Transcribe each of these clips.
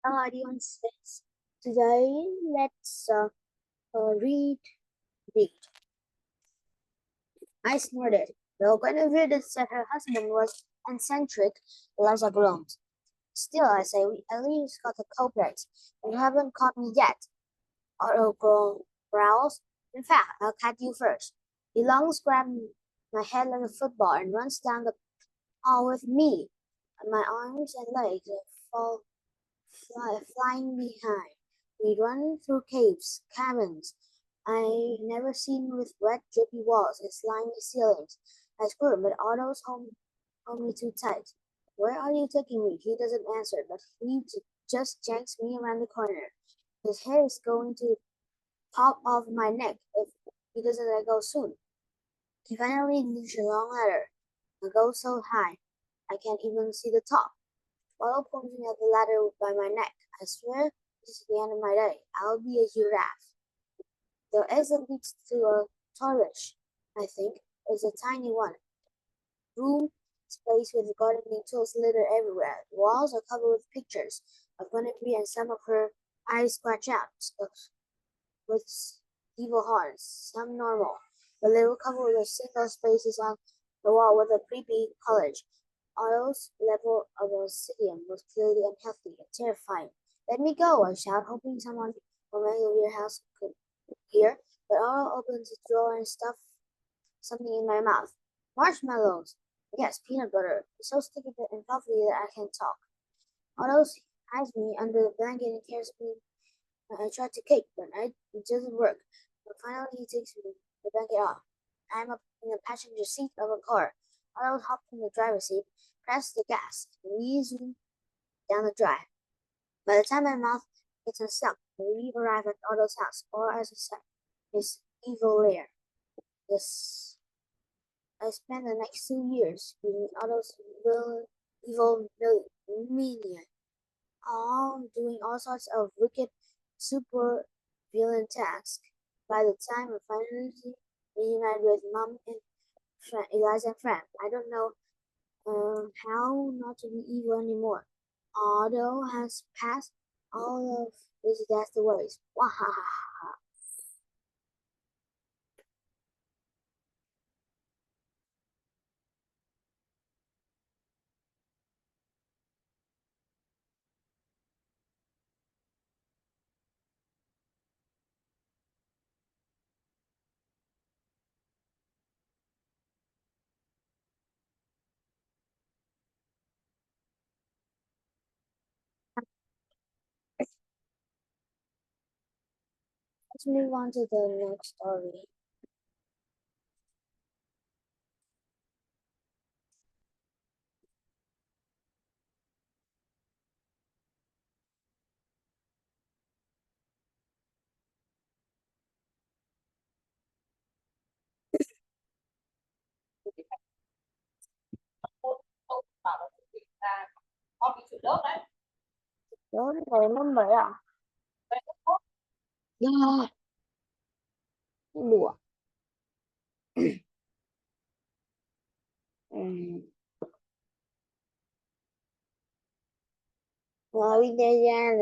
Hello, everyone. Today, let's read. I snorted. The Guinevere that said her husband was eccentric. Eliza groaned. Still, I say, we at least got the culprits. You haven't caught me yet. Growls. In fact, I'll catch you first. He lungs grabs my head like a football and runs down the hall with me. My arms and legs fall flying behind. We run through caves, cabins I never seen with wet, drippy walls and slimy ceilings. I squirm, but Otto's hold me too tight. Where are you taking me? He doesn't answer, but just janks me around the corner. His head is going to pop off my neck if he doesn't let go soon. He finally reaches a long ladder. I go so high, I can't even see the top. While pointing at the ladder by my neck, I swear this is the end of my day. I'll be a giraffe. The exit leads to a toilet, I think. It's a tiny one. Room space with gardening tools littered everywhere. The walls are covered with pictures of Guinevere and some of her eyes scratched out with evil horns, some normal. The little couple with single spaces on the wall with a creepy college. Otto's level of obsidian was clearly unhealthy and terrifying. Let me go, I shout, hoping someone from my house could hear, but Otto opens the drawer and stuffs something in my mouth. Marshmallows! Yes, peanut butter. It's so sticky and puffy that I can't talk. Otto hides me under the blanket and carries me. I try to kick, but it doesn't work. But finally, he takes me the blanket off. I'm up in the passenger seat of a car. Otto hops in the driver's seat, presses the gas, and leads me down the drive. By the time my mouth gets unstuck, we arrive at Otto's house, or as I said, his evil lair. This I spent the next 2 years being Otto's evil minion, all doing all sorts of wicked, super villain tasks. By the time I finally reunited with Mom and Eliza and Frank, I don't know how not to be evil anymore. Otto has passed all of his disaster ways. Wahaha. Let's move on to the next story. Đó là number à? Yeah, đùa. Um, well, we did yeah,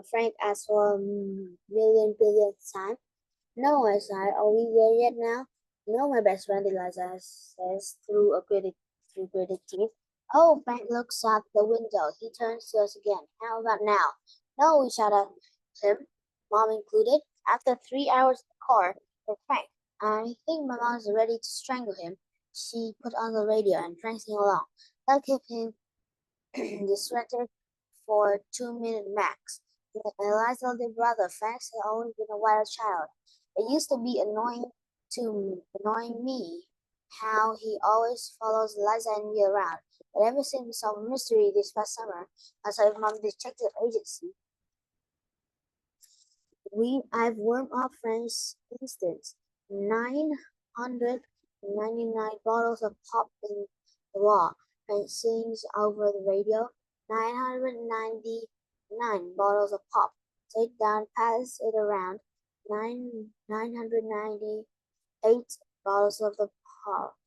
Frank asked for a million billion time. No, I said, are we there yet now? No, my best friend Eliza says through gritted teeth. Oh, Frank looks out the window. He turns to us again. How about now? No, we shout at him, mom included. After 3 hours in the car with Frank, I think my mom's ready to strangle him. She put on the radio and Frank sing along. That kept him distracted for 2 minutes max. Eliza's older brother, Frank, had always been a wild child. It used to be annoying me how he always follows Eliza and me around. But ever since we solved a mystery this past summer, as a mom detective agency, I've warmed up Frank's instance. 999 bottles of pop in the wall. Frank sings over the radio. 999 bottles of pop. Take down, pass it around. 998 bottles of the pop.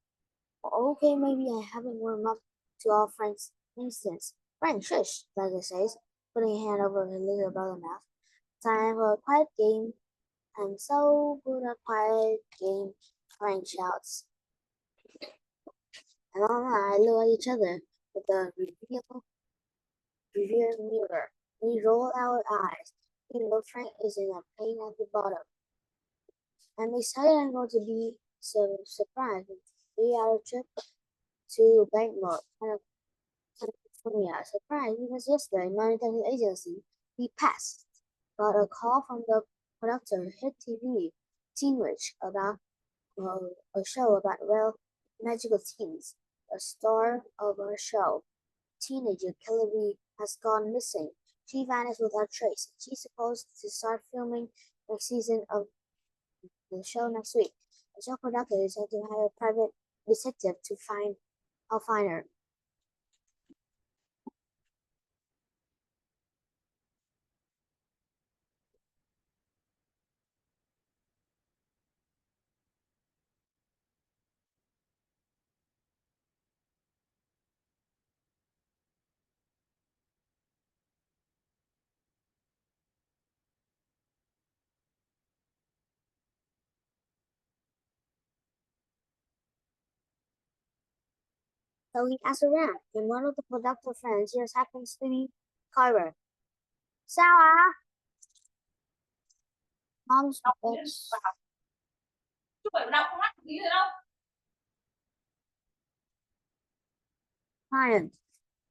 Okay, maybe I haven't warmed up to all Frank's instance. Frank, shush, Liza says. putting a hand over her little brother's mouth. Time for a quiet game. I'm so good at quiet game, Frank shouts. And Mom and I look at each other with a rear mirror. We roll our eyes, even though Frank is in a plane at the bottom. I'm excited I'm going to be so surprised. 3 hour trip to Bangkok, California. Surprise because yesterday, my intelligence agency, we passed, got a call from the producer, Hit TV, Teen Witch, about a show about magical teens. The star of our show, teenager Hillary, has gone missing. She vanished without trace. She's supposed to start filming next season of the show next week. The show producer decided to hire a private detective to find her. So he asked around, and one of the producer friends just happens to be Carver. Sao Mom's best client.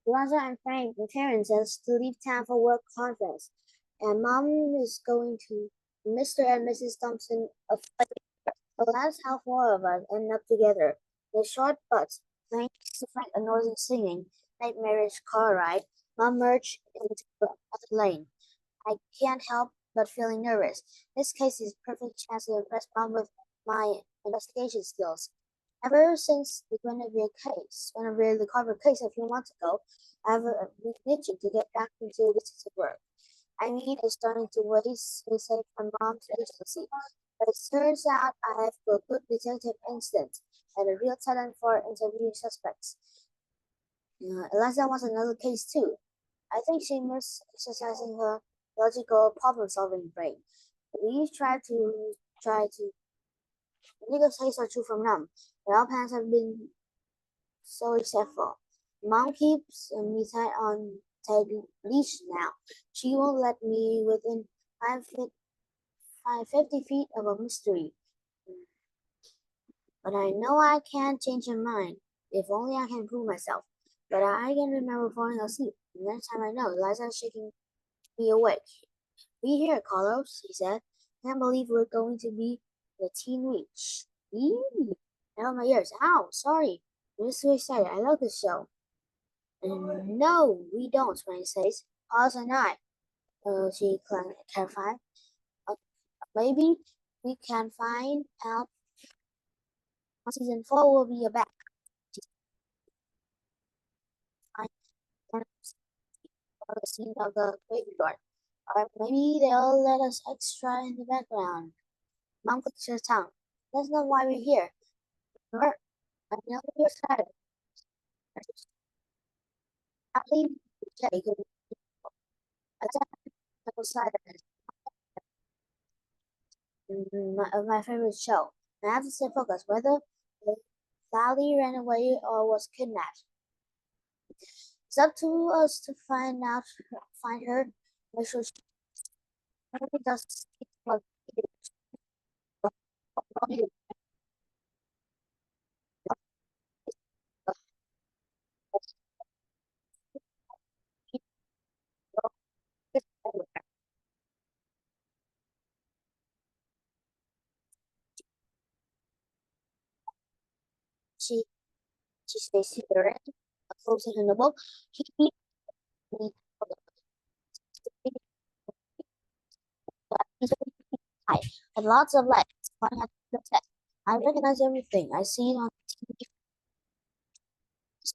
Rosa and Frank and Terence has to leave town for work conference, and Mom is going to Mr. and Mrs. Thompson of so that's how 4 of us end up together. The short butts, thanks to Frank and noisy singing, nightmarish car ride, Mom merged into the other lane. I can't help but feeling nervous. This case is a perfect chance to impress Mom with my investigation skills. Ever since the Guinevere the Carver case a few months ago, I've been itching to get back into detective work. I mean, it's starting to waste research from Mom's agency. But it turns out I have a good detective instinct and a real talent for interviewing suspects. Eliza wants another case too. I think she missed exercising her logical problem-solving brain. We try to legal case are true from them, but our parents have been so successful. Mom keeps me tight leash now. She won't let me within 50 feet of a mystery. But I know I can change her mind, if only I can prove myself. But I can remember falling asleep. The next time I know, Eliza's shaking me awake. Be here, Carlos, he said. Can't believe we're going to be the teen witch. Eee! Now my ears. Ow, sorry. I'm just so excited. I love this show. No, we don't, Swain says. Carlos and I, she clarified. Uh, maybe we can find out season 4 will be about the scene of the graveyard. Or maybe they'll let us extra in the background. Mom clicks her tongue. That's not why we're here. We're, I know you're excited. I leave Jake I outside my favorite show. I have to stay focused whether Sally ran away or was kidnapped. It's up to us to find her, make sure she does what she she stays here and closing in the book. He me and lots of lights. I recognize everything. I see it on TV.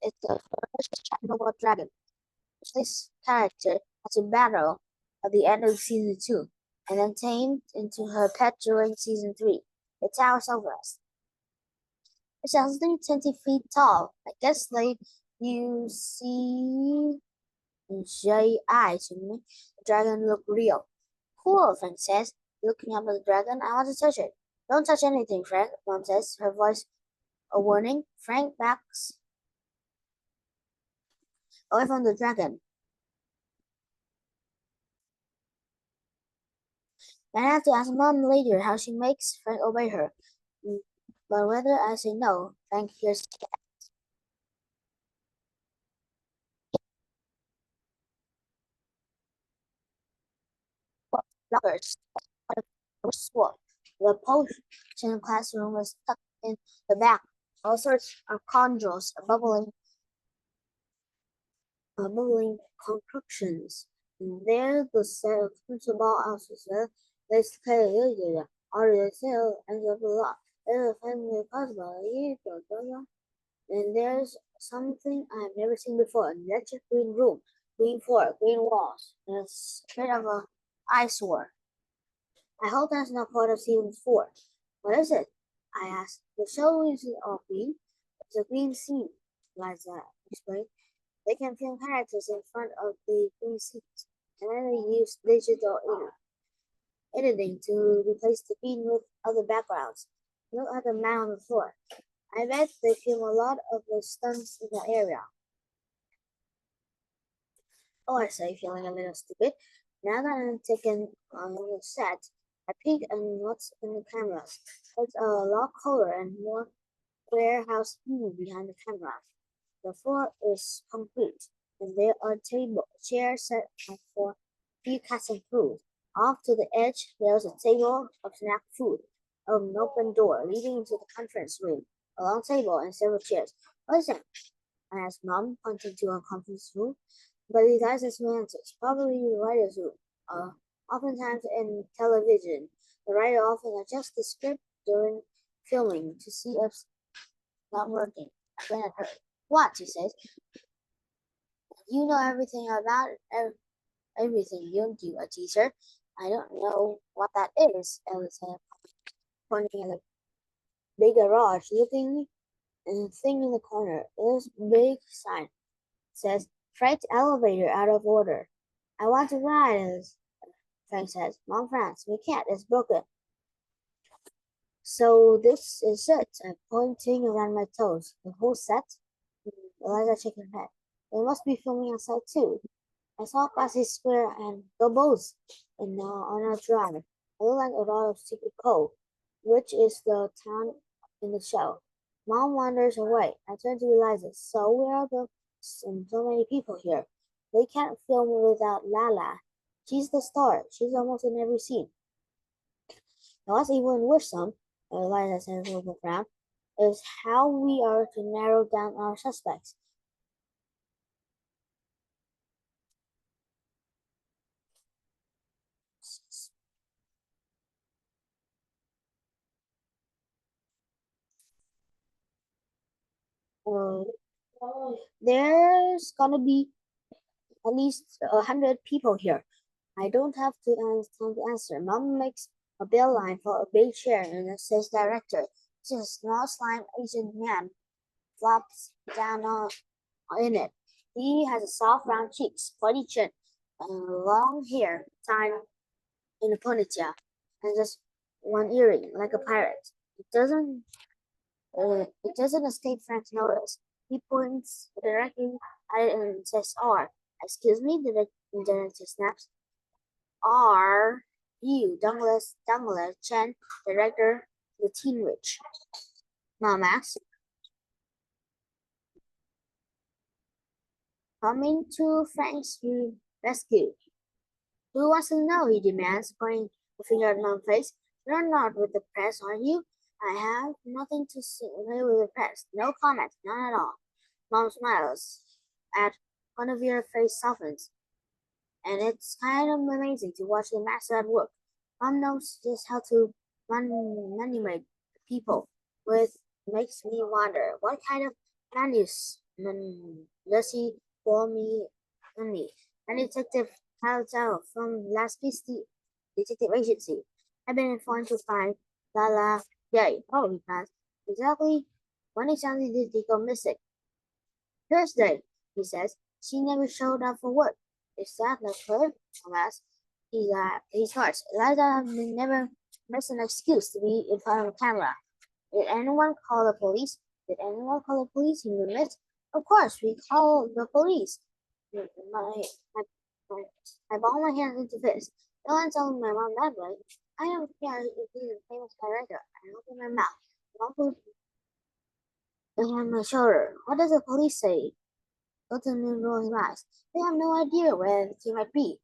It's the first chapter about dragon. This character has a battle at the end of season 2, and then tamed into her pet during season 3. It towers over us. It's 120 feet tall. I guess like you see eye to me. The dragon looked real. Cool, Frank says, looking up at the dragon. I want to touch it. Don't touch anything, Frank, Mom says, her voice a warning. Frank backs away from the dragon. Then I have to ask Mom later how she makes Frank obey her. Mm, But whether I say no, Frank hears lockers. School. The potion classroom was tucked in the back. All sorts of conjures, bubbling concoctions. And there the principal officer, let's play it, or the sale and the block. There's a family possibility, and there's something I've never seen before. An electric green room, green floor, green walls, and a bit of a eyesore. I hope that's not part of season 4. What is it? I asked. The show isn't all green. It's a green scene, Liza explained. They can film characters in front of the green scenes, and then they use digital editing to replace the green with other backgrounds. Look at the man on the floor. I bet they film a lot of the stunts in that area. Oh, I say, feeling a little stupid. Now that I'm taken on the set, I peek and what's in the cameras. It's a lot colder and more warehouse behind the camera. The floor is concrete, and there are chairs set up for few cats and food. Off to the edge, there's a table of snack food, an open door leading into the conference room, a long table and several chairs. What is that? I asked Mom, pointing to a conference room. But it has its nuances, probably the writer's room. Oftentimes in television, the writer often adjusts the script during filming to see if it's not working. I glanced at her. What? She says. You know everything about everything, don't you, a teacher? I don't know what that is, Alice said, pointing at a big garage looking thing in the corner. There's a big sign. It says, freight elevator out of order. I want to ride, Frank says. Mom, France, we can't, it's broken. So this is it. I'm pointing around my toes. The whole set? Eliza shook her head. They must be filming outside too. I saw Passy Square and Gobos and now on our drive. I look like a lot of Secret Cove, which is the town in the show. Mom wanders away. I turn to Eliza. So where are the so many people here? They can't film without Lala. She's the star. She's almost in every scene. And what's even worse, Eliza says with a frown, is how we are to narrow down our suspects. Uh, there's gonna be at least 100 people here. I don't have to time to answer. Mom makes a bell line for a big chair and it says director. This is a small slime Asian man flops down in it. He has a soft round cheeks, pointy chin, and long hair tied in a ponytail, and just one earring like a pirate. It doesn't escape Frank's notice. He points directly at it and says R. Excuse me, the director snaps. Are you Douglas Chen, director the Teen Witch? Mom asks. Coming to Frank's rescue. Who wants to know? He demands, pointing a finger at Mom's face. You're not with the press, are you? I have nothing to say with the press. No comment, none at all. Mom smiles at one of your face softens, and it's kind of amazing to watch the master at work. Mom knows just how to manipulate people. With makes me wonder what kind of does he call me? Money. And Detective Kyle Zhao from Last Christie Detective Agency. I've been informed to find Lala Yay. Oh, he passed. Exactly when exactly did he go missing? Thursday, he says. She never showed up for work. Is that not her? Tom asked. He snorts. Eliza have never missed an excuse to be in front of a camera. Did anyone call the police? Did anyone call the police? He mimicked. Of course, we called the police. My, my, my, I balled my hands into fists. Don't tell my mom that way. I don't care if he's a famous director. I opened my mouth. Mom put a hand on my shoulder. What does the police say? Elton rolled his eyes. They have no idea where she might be,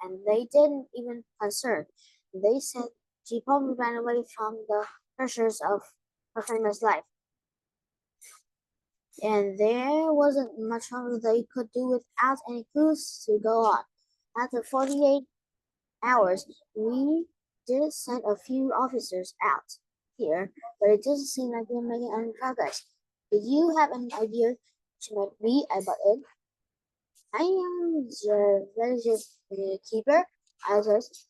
and they didn't even concern. They said she probably ran away from the pressures of her famous life, and there wasn't much longer they could do without any clues to go on. After 48 hours, we did send a few officers out here, but it doesn't seem like we're making any progress. Do you have any idea she might be? I butt in. I am the register keeper. I just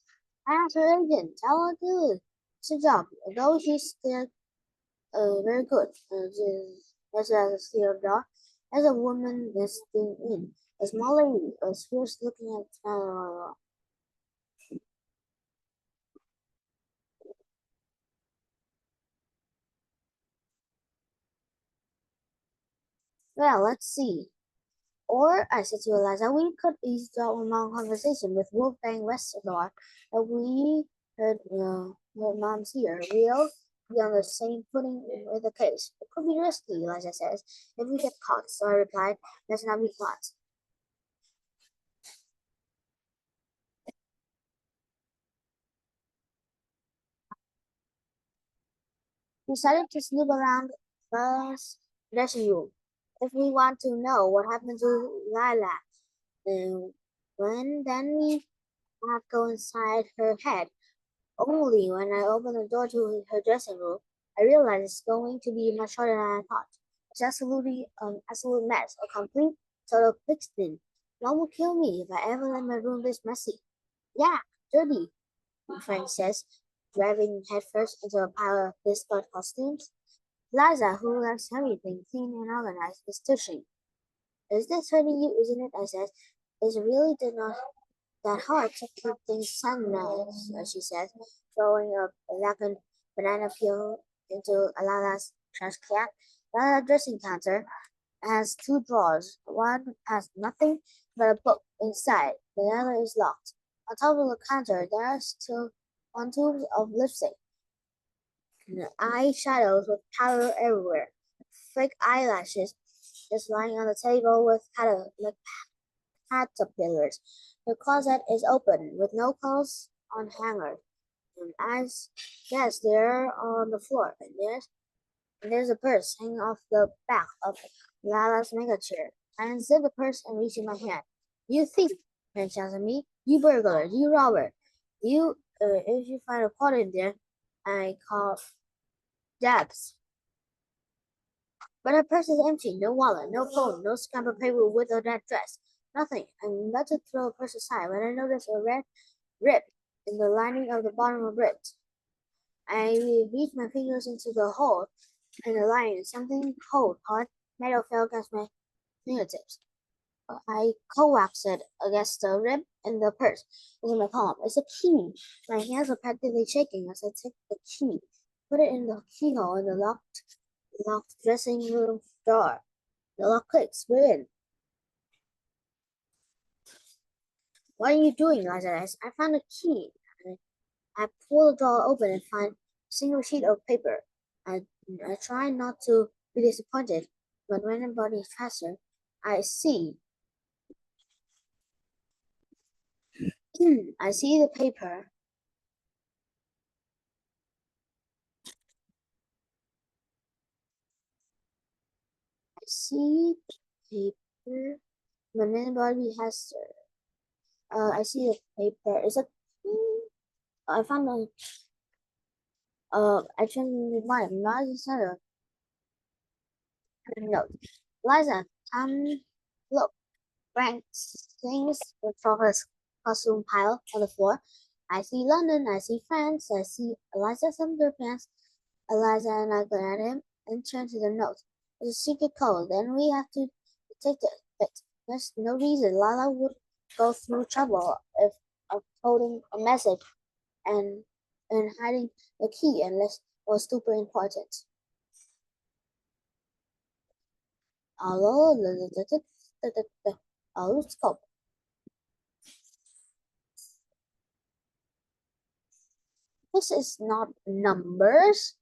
ask her agent. Tell her to. It's a job. Although she's still very good. As a steel door, as a woman nesting in. A small lady was fierce looking at well, let's see. Or I said to Eliza, we could eavesdrop among conversation with Wolfgang Westergaard that we heard your mom's here. We'll be on the same footing with the case. It could be risky, Eliza says, if we get caught. So I replied, let's not be caught. We decided to snoop around the dressing room. If we want to know what happened to Lila, then then we have to go inside her head. Only when I opened the door to her dressing room, I realized it's going to be much harder than I thought. It's absolutely an absolute mess, a complete total pigsty. Mom will kill me if I ever let my room this messy. Yeah, dirty, my friend says, driving headfirst into a pile of discard costumes. Liza, who likes everything clean and organized, is tushing. Is this hurting you, isn't it? I said. It's really did not that hard to keep things sunnight, she said, throwing a blackened banana peel into Alala's trash can. Lala's dressing counter has two drawers. One has nothing but a book inside. The other is locked. On top of the counter, there are still one tube of lipstick. Eyeshadows with powder everywhere. Fake eyelashes just lying on the table with caterpillars. The closet is open with no clothes on hanger. And as yes, they're on the floor. And there's a purse hanging off the back of Lala's mega chair. I unzip the purse and reach in my hand. You thief! Ren shouts at me. You burglar! You robber! If you find a pot in there, I call Dabs. But her purse is empty. No wallet, no phone, no scrap of paper with a red dress. Nothing. I'm about to throw the purse aside when I notice a red rip in the lining of the bottom of it. I reach my fingers into the hole in the lining. Something cold, hard metal fell against my fingertips. I coaxed it against the rib in the purse. It's in my palm. It's a key. My hands are practically shaking as I take the key, put it in the keyhole in the locked dressing room door. The lock clicks. We're in. What are you doing, Lazarus? I found a key. I pull the door open and find a single sheet of paper. I, I try not to be disappointed, but when the body is faster, I see. I see the paper. I see paper. But when the body has, I see the paper. Is it? I found a. I changed my mind. Not a note. Liza, look. Frank swings the Tropper's costume pile on the floor. I see London, I see France, I see Eliza's underpants. Eliza and I glare at him and turn to the note. It's a secret code, then we have to detect it. There's no reason Lala would go through trouble if uploading a message and hiding the key unless it was super important. Although scope. This is not numbers.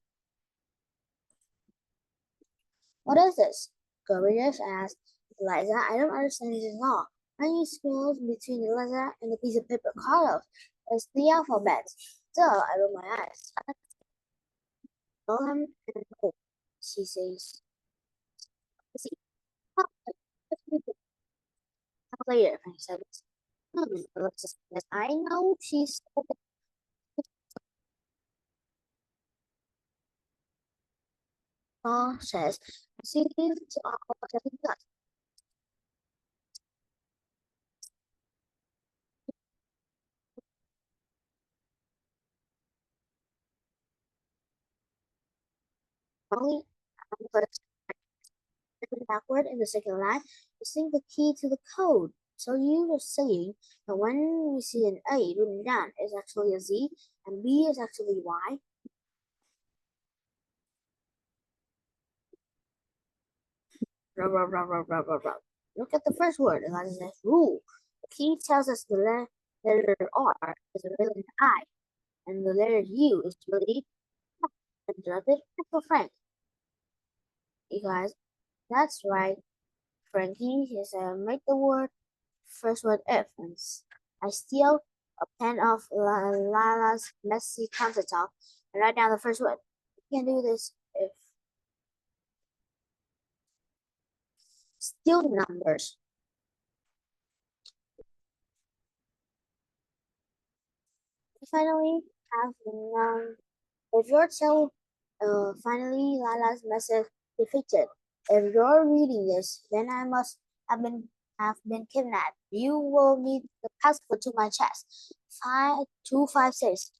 What is this? Gorillaz asked Eliza. I don't understand it at all. Any scrolls between the letter and the piece of paper Carlos. It's the alphabet. Duh, I roll my eyes. Wilhelm and hope, she says. See, later, Frank says. Alexis says, I know she's says, she is only first backward in the second line, using the key to the code. So you were saying that when we see an A written down, it's actually a Z, and B is actually Y. Look at the first word. Eliza says rule. The key tells us the letter R is really an I, and the letter U is really interrupted for Frank. You guys, that's right. Frankie he said, make the word first word F. And I steal a pen off Lala's messy countertop and write down the first word. You can do this if steal numbers. We finally have known if you're so finally Lala's message defeated. If you're reading this, then I must have been kidnapped. You will need the passport to my chest. 5256.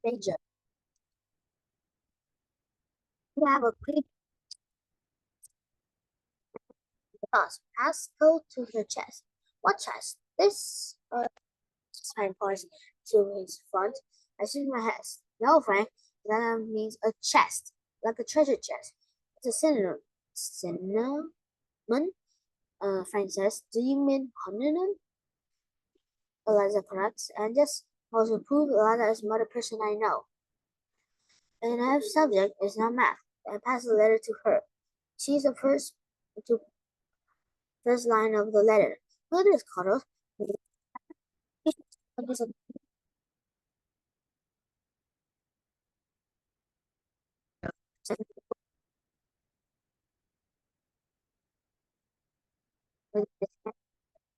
Danger. You have a pretty passcode to her chest. What chest? This sign points to his front. I shake my head. No, Frank. That means a chest, like a treasure chest. It's a synonym. Synonym? Frank says. Do you mean homonym? Eliza corrects. And just also prove Eliza is the smarter person I know. And if subject is not math, I pass the letter to her. She's the to first line of the letter. Look at this, Carlos.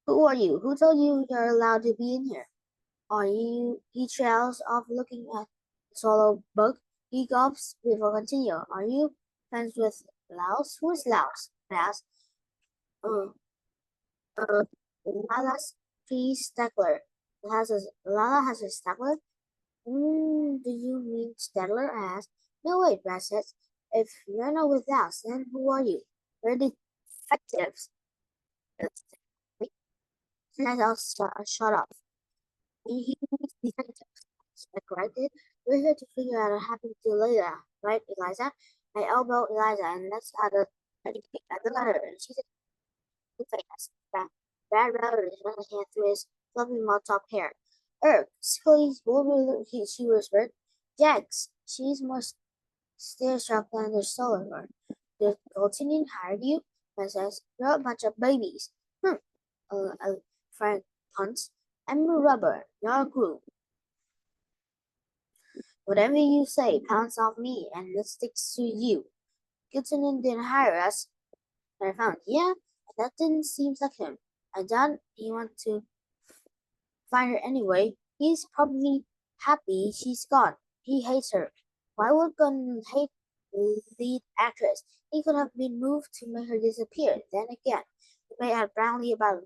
Who are you? Who told you you're allowed to be in here? Are you? He trails off looking at the solo bug. He gulps before continue. Are you friends with Laos? Who is Laos? I asked. Uh, uh, Lala's tree Stegler. Lala has a Stegler? Do you mean Stedler? I asked. No, wait, Brad says. If you're not with us, then who are you? We're detectives. And I'll shut up. He means detectives. I corrected. We're here to figure out what happened to Leila, right, Eliza? I elbowed Eliza and let's at the letter. And she said, fast. Brad rather his right hand through his fluffy mop top hair. Scully's she whispered. Jax, she's more tear-struck than the solar. The Goldtinian hired you? I says, you're a bunch of babies. Frank punts. I'm a rubber, not a glue. Whatever you say pounds off me and it sticks to you. Goodson didn't hire us, but I found, yeah, that didn't seem like him. I doubt he wanted to find her anyway. He's probably happy she's gone. He hates her. Why would Gunn hate the lead actress? He could have been moved to make her disappear. Then again, he may have Brownlee about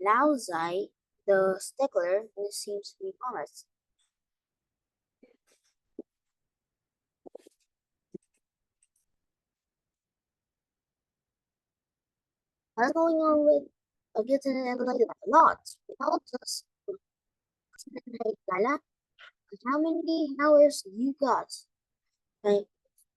Laozai, the stickler, who seems to be honest. What's going on with Gilton elated a lot. Without us, hey, Lila, how many hours you got? Hey,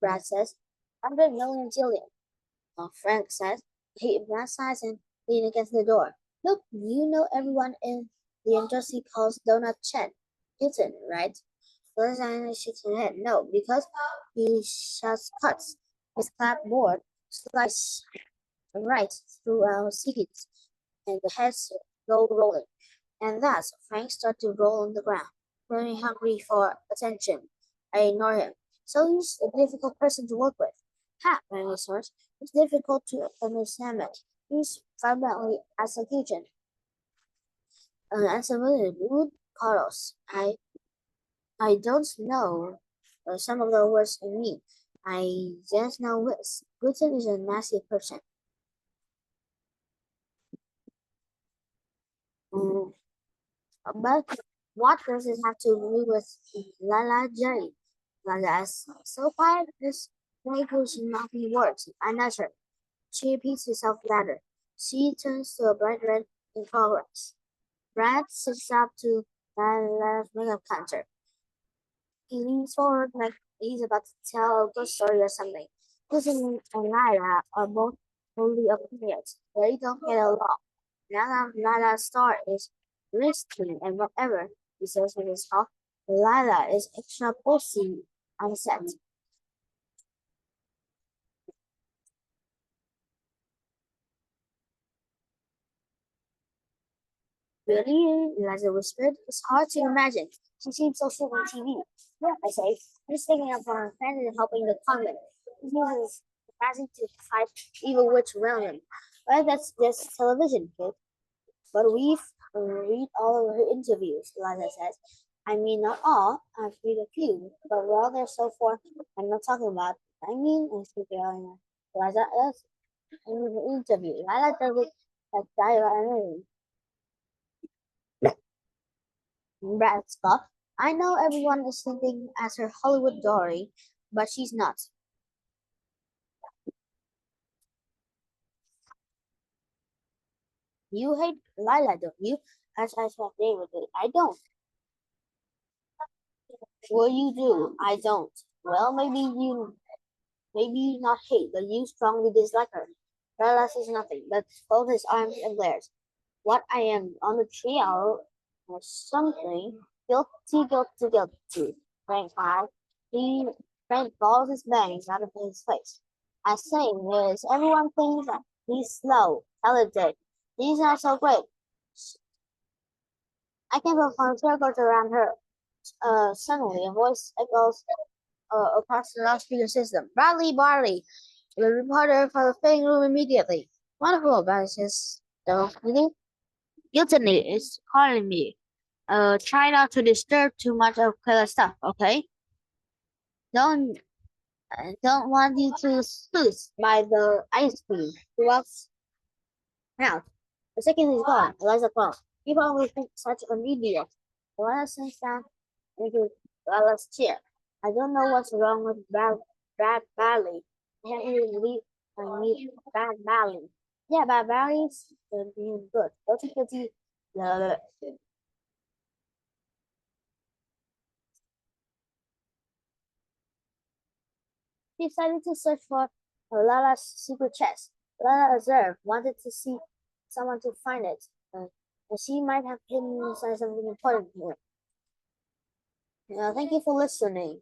Brad says, 100 million zillion. Frank says, he emphasizes and leaned against the door. Look, you know everyone in the industry calls Donut Chen Hilton, right? Rosanna shakes her head. No, because he just cuts his clapboard slice right through our seats, and the heads go rolling. And that's Frank starts to roll on the ground, very hungry for attention. I ignore him. So he's a difficult person to work with. Ha, Frank snorts. It's difficult to understand it. He's primarily as a kitchen. As a really rude Carlos. I don't know some of the words in me. I just know this. Guten is a nasty person. Mm, but what does it have to do with Lala Jerry? Lala is so quiet, this language not be words. I nudge. She repeats herself louder. She turns to a bright red in progress. Brad sits up to Lala's makeup counter. He leans forward like he's about to tell a good story or something. Guzman and Lyra are both fully opinions. They don't get along. Now that Lyra's star is risky and whatever he says with his mouth, Lyra is extra bossy on set. Really? Eliza whispered. It's hard to imagine. She seems so sweet on TV. Yeah, I say. He's sticking up for her friend and helping the convent. He uses capacity to fight evil witch around him. Well, that's just television, kid. But we've read all of her interviews, Eliza says. I mean, not all. I've read a few. But while they're so far, I'm not talking about. I mean, I speak Eliza. Eliza is in the interview. Eliza doesn't like dialogue. Brad Scott. I know everyone is thinking as her Hollywood Dory, but she's not. You hate Lila, don't you? As I said David did. I don't. Well, you do. I don't. Well, maybe not hate, but you strongly dislike her. Lila says nothing, but folds his arms and glares. What I am on the trio or something. Guilty. Frank cried. He Frank balls his bangs out of his face. I say is everyone thinks that he's slow, talented. He's not so great. I can perform circles around her. Suddenly a voice echoes across the loudspeaker system. Bradley Barley, the reporter for the fitting room immediately. Wonderful, Barley says. Though, really? Guilty is calling me. Try not to disturb too much of killer stuff, okay? Don't don't want you to spooked by the ice cream. He walks out. The second is gone. Eliza calls. People always think such an idiot. Eliza sits down into Bella's chair. I don't know what's wrong with Brad Valley. I can't even believe I meet Brad Valley. Yeah, Brad Valley's being good. Guilty. Uh, He decided to search for Lala's secret chest. Lala observed, wanted to see someone to find it. And she might have hidden inside something important here. Thank you for listening.